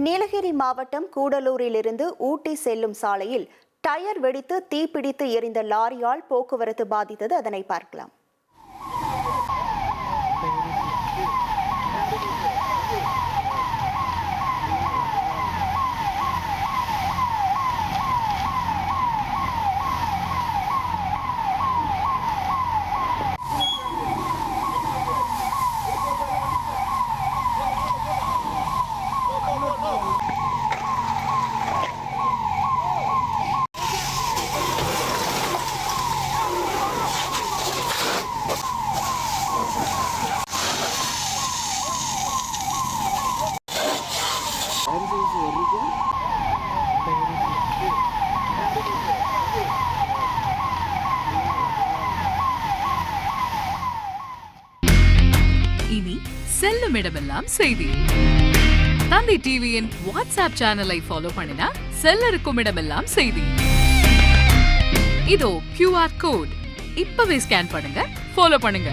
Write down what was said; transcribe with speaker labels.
Speaker 1: நீலகிரி மாவட்டம் கூடலூரிலிருந்து ஊட்டி செல்லும் சாலையில் டயர் வெடித்து தீப்பிடித்து எரிந்த லாரியால் போக்குவரத்து பாதித்தது. அதனை பார்க்கலாம்.
Speaker 2: இனி செல்லும் இடமெல்லாம் செய்தி. தந்தி டிவியின் வாட்ஸ்அப் சேனலை ஃபாலோ பண்ணினா செல்ல இருக்கும் இடமெல்லாம் செய்தி. இதோ QR கோட் இப்பவே ஸ்கேன் பண்ணுங்க, ஃபாலோ பண்ணுங்க.